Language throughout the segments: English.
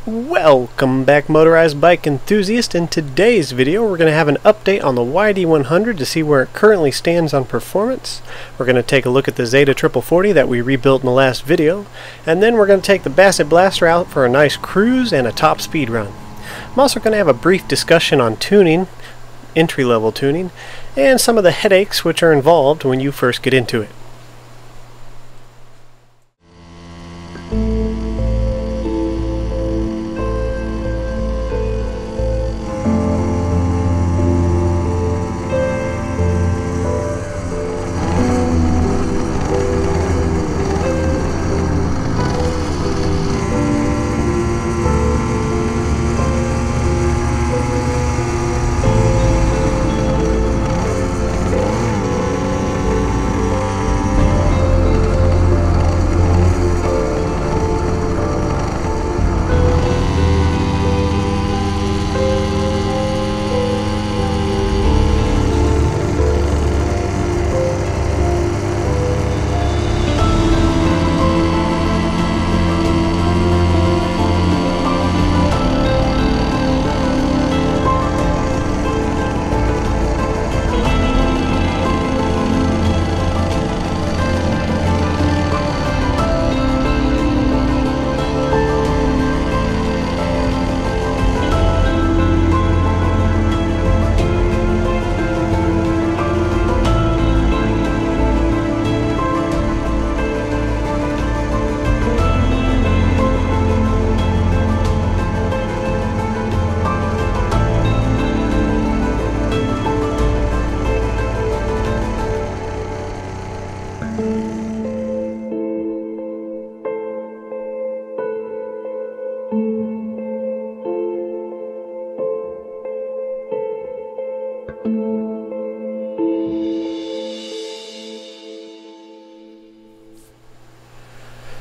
Welcome back, motorized bike enthusiast. In today's video we're going to have an update on the YD100 to see where it currently stands on performance. We're going to take a look at the Zeda Triple 40 that we rebuilt in the last video, and then we're going to take the Basset Blaster out for a nice cruise and a top speed run. I'm also going to have a brief discussion on tuning, entry-level tuning, and some of the headaches which are involved when you first get into it.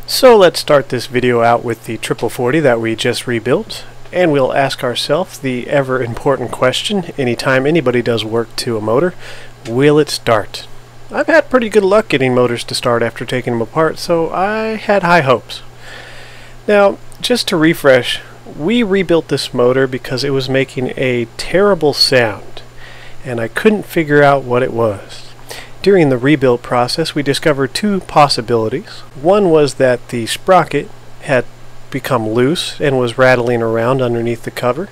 So let's start this video out with the Triple 40 that we just rebuilt, and we'll ask ourselves the ever important question anytime anybody does work to a motor: will it start? I've had pretty good luck getting motors to start after taking them apart, so I had high hopes. Now, just to refresh, we rebuilt this motor because it was making a terrible sound, and I couldn't figure out what it was. During the rebuild process, we discovered two possibilities. One was that the sprocket had become loose and was rattling around underneath the cover,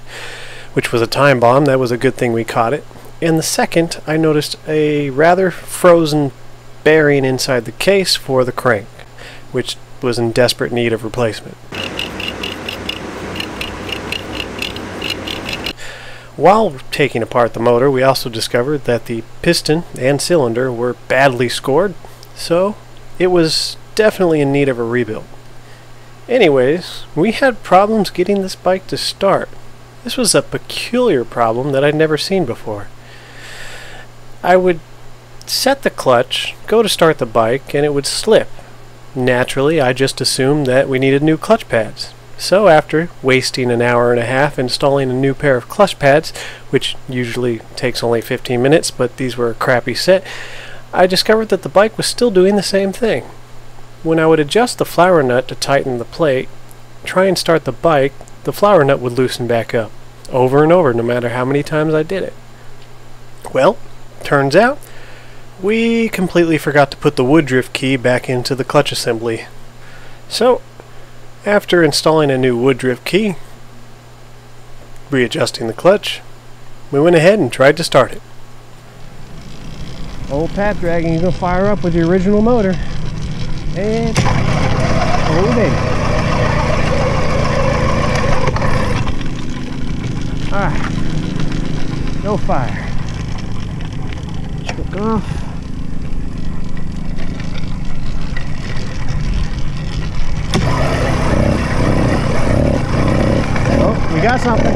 which was a time bomb. That was a good thing we caught it. And the second, I noticed a rather frozen bearing inside the case for the crank, which was in desperate need of replacement. While taking apart the motor, we also discovered that the piston and cylinder were badly scored, so it was definitely in need of a rebuild. Anyways, we had problems getting this bike to start. This was a peculiar problem that I'd never seen before. I would set the clutch, go to start the bike, and it would slip. Naturally, I just assumed that we needed new clutch pads. So after wasting an hour and a half installing a new pair of clutch pads, which usually takes only 15 minutes, but these were a crappy set, I discovered that the bike was still doing the same thing. When I would adjust the flower nut to tighten the plate, try and start the bike, the flower nut would loosen back up, over and over, no matter how many times I did it. Well, turns out, we completely forgot to put the woodruff key back into the clutch assembly. So, after installing a new woodruff key, readjusting the clutch, we went ahead and tried to start it. Old Pat Dragon, you're going to fire up with the original motor. And oh baby. Alright, no fire. Kick off. We got something.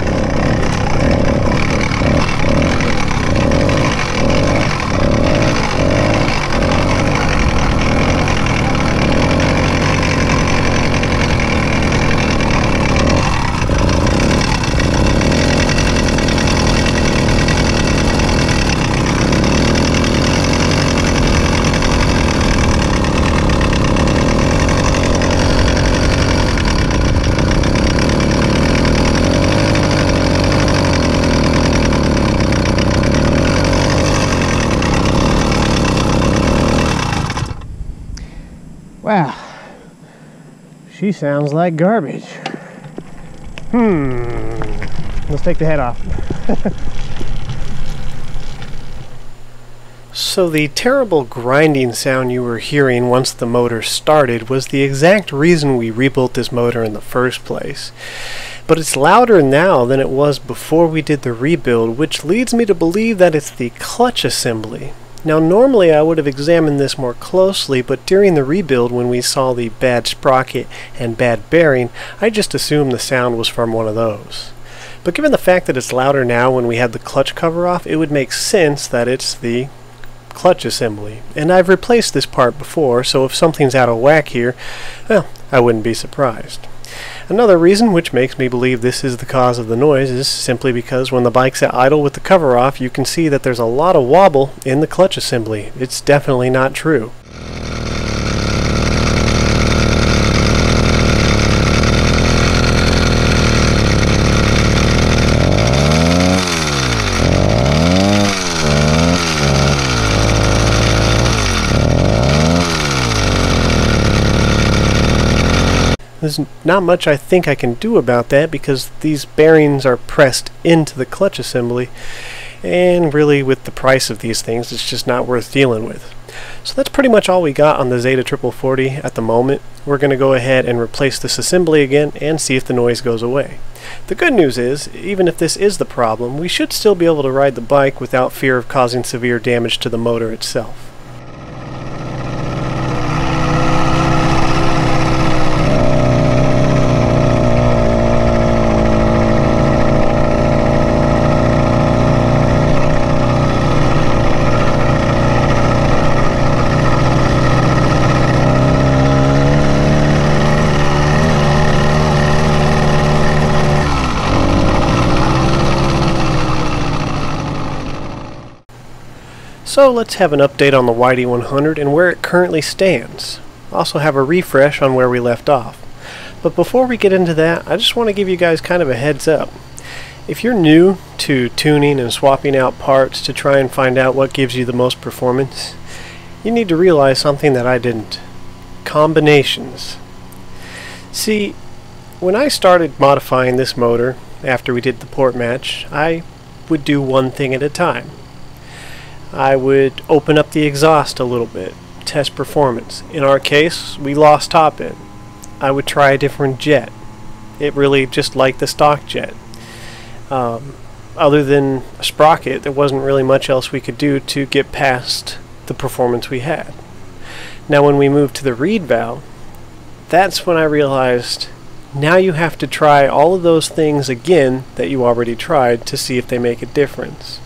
She sounds like garbage. Let's take the head off. So the terrible grinding sound you were hearing once the motor started was the exact reason we rebuilt this motor in the first place. But it's louder now than it was before we did the rebuild, which leads me to believe that it's the clutch assembly. Now normally I would have examined this more closely, but during the rebuild when we saw the bad sprocket and bad bearing, I just assumed the sound was from one of those. But given the fact that it's louder now when we had the clutch cover off, it would make sense that it's the clutch assembly. And I've replaced this part before, so if something's out of whack here, well, I wouldn't be surprised. Another reason which makes me believe this is the cause of the noise is simply because when the bike's at idle with the cover off, you can see that there's a lot of wobble in the clutch assembly. It's definitely not true. There's not much I think I can do about that because these bearings are pressed into the clutch assembly, and really with the price of these things it's just not worth dealing with. So that's pretty much all we got on the Zeda Triple 40 at the moment. We're going to go ahead and replace this assembly again and see if the noise goes away. The good news is, even if this is the problem, we should still be able to ride the bike without fear of causing severe damage to the motor itself. So let's have an update on the YD100 and where it currently stands. Also have a refresh on where we left off. But before we get into that, I just want to give you guys kind of a heads up. If you're new to tuning and swapping out parts to try and find out what gives you the most performance, you need to realize something that I didn't. Combinations. See, when I started modifying this motor after we did the port match, I would do one thing at a time. I would open up the exhaust a little bit, test performance. In our case, we lost top end. I would try a different jet. It really just like the stock jet. Other than a sprocket, there wasn't really much else we could do to get past the performance we had. Now when we moved to the reed valve, that's when I realized now you have to try all of those things again that you already tried to see if they make a difference.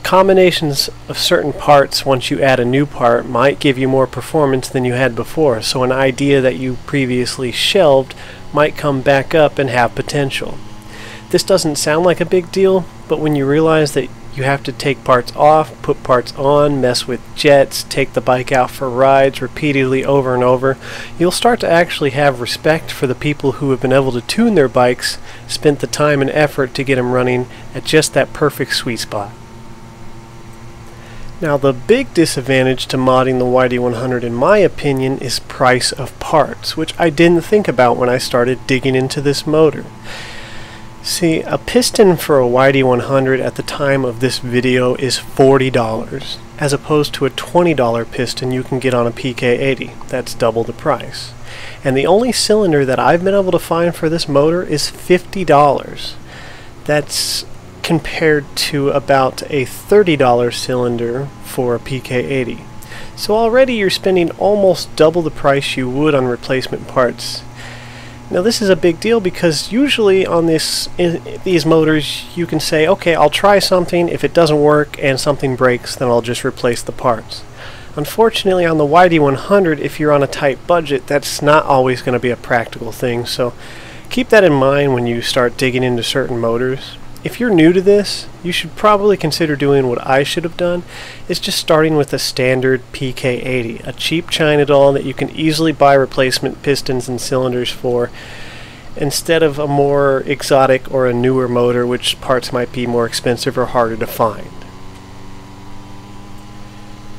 Combinations of certain parts once you add a new part might give you more performance than you had before, so an idea that you previously shelved might come back up and have potential. This doesn't sound like a big deal, but when you realize that you have to take parts off, put parts on, mess with jets, take the bike out for rides repeatedly over and over, you'll start to actually have respect for the people who have been able to tune their bikes, spent the time and effort to get them running at just that perfect sweet spot. Now the big disadvantage to modding the YD100 in my opinion is price of parts, which I didn't think about when I started digging into this motor. See, a piston for a YD100 at the time of this video is $40, as opposed to a $20 piston you can get on a PK80. That's double the price. And the only cylinder that I've been able to find for this motor is $50. That's compared to about a $30 cylinder for a PK80. So already you're spending almost double the price you would on replacement parts. Now this is a big deal because usually on these motors you can say, okay, I'll try something, if it doesn't work and something breaks then I'll just replace the parts. Unfortunately on the YD100, if you're on a tight budget, that's not always going to be a practical thing, so keep that in mind when you start digging into certain motors. If you're new to this, you should probably consider doing what I should have done, is just starting with a standard PK80, a cheap China doll that you can easily buy replacement pistons and cylinders for, instead of a more exotic or a newer motor which parts might be more expensive or harder to find.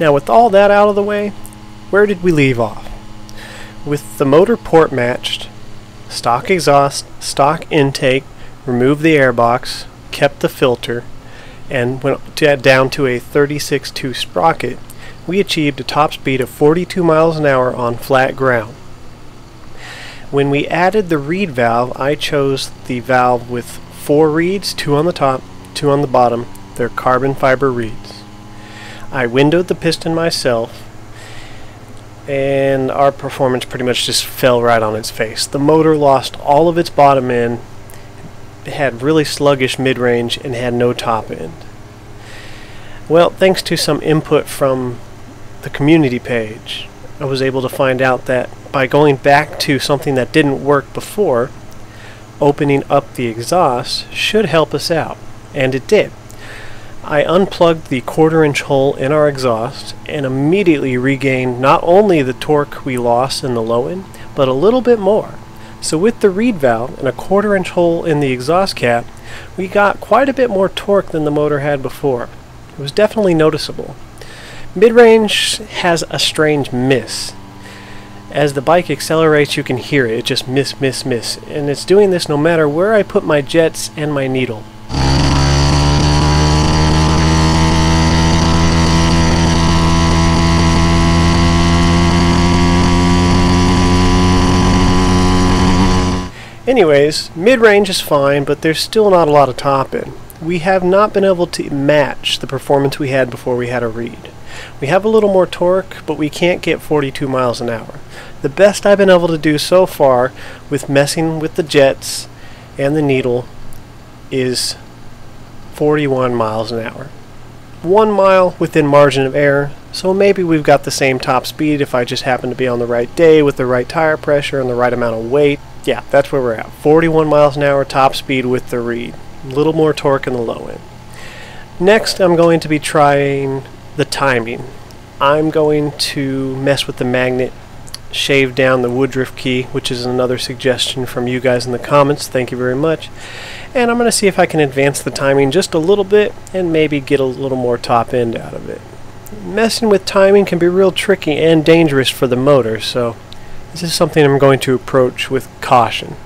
Now with all that out of the way, where did we leave off? With the motor port matched, stock exhaust, stock intake, removed the airbox, kept the filter, and went down to a 36.2 sprocket, we achieved a top speed of 42 miles an hour on flat ground. When we added the reed valve, I chose the valve with 4 reeds, 2 on the top, 2 on the bottom. They're carbon fiber reeds. I windowed the piston myself, and our performance pretty much just fell right on its face. The motor lost all of its bottom end, it had really sluggish mid-range, and had no top end. Well, thanks to some input from the community page, I was able to find out that by going back to something that didn't work before, opening up the exhaust should help us out, and it did. I unplugged the 1/4-inch hole in our exhaust and immediately regained not only the torque we lost in the low end, but a little bit more. So with the reed valve and a 1/4-inch hole in the exhaust cap, we got quite a bit more torque than the motor had before. It was definitely noticeable. Mid-range has a strange miss. As the bike accelerates, you can hear it. It just miss, and it's doing this no matter where I put my jets and my needle. Anyways, mid-range is fine, but there's still not a lot of top end. We have not been able to match the performance we had before we had a reed. We have a little more torque, but we can't get 42 miles an hour. The best I've been able to do so far with messing with the jets and the needle is 41 miles an hour. 1 mile within margin of error, so maybe we've got the same top speed if I just happen to be on the right day with the right tire pressure and the right amount of weight. Yeah, that's where we're at. 41 miles an hour top speed with the reed. A little more torque in the low end. Next, I'm going to be trying the timing. I'm going to mess with the magnet, shave down the Woodruff key, which is another suggestion from you guys in the comments. Thank you very much. And I'm going to see if I can advance the timing just a little bit and maybe get a little more top end out of it. Messing with timing can be real tricky and dangerous for the motor, so this is something I'm going to approach with caution.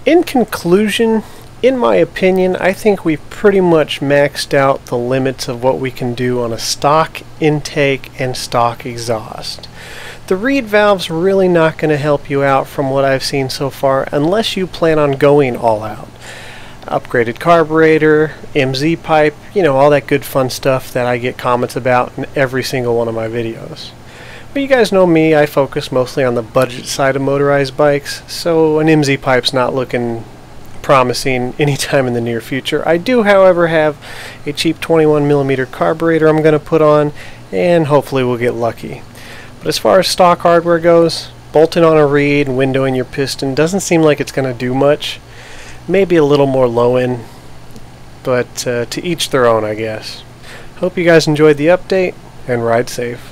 In conclusion, in my opinion, I think we've pretty much maxed out the limits of what we can do on a stock intake and stock exhaust. The reed valve's really not going to help you out from what I've seen so far unless you plan on going all out. Upgraded carburetor, MZ pipe, you know, all that good fun stuff that I get comments about in every single one of my videos. But you guys know me, I focus mostly on the budget side of motorized bikes, so an MZ pipe's not looking promising anytime in the near future. I do, however, have a cheap 21mm carburetor I'm going to put on, and hopefully we'll get lucky. But as far as stock hardware goes, bolting on a reed and windowing your piston doesn't seem like it's going to do much. Maybe a little more low end, but to each their own, I guess. Hope you guys enjoyed the update, and ride safe.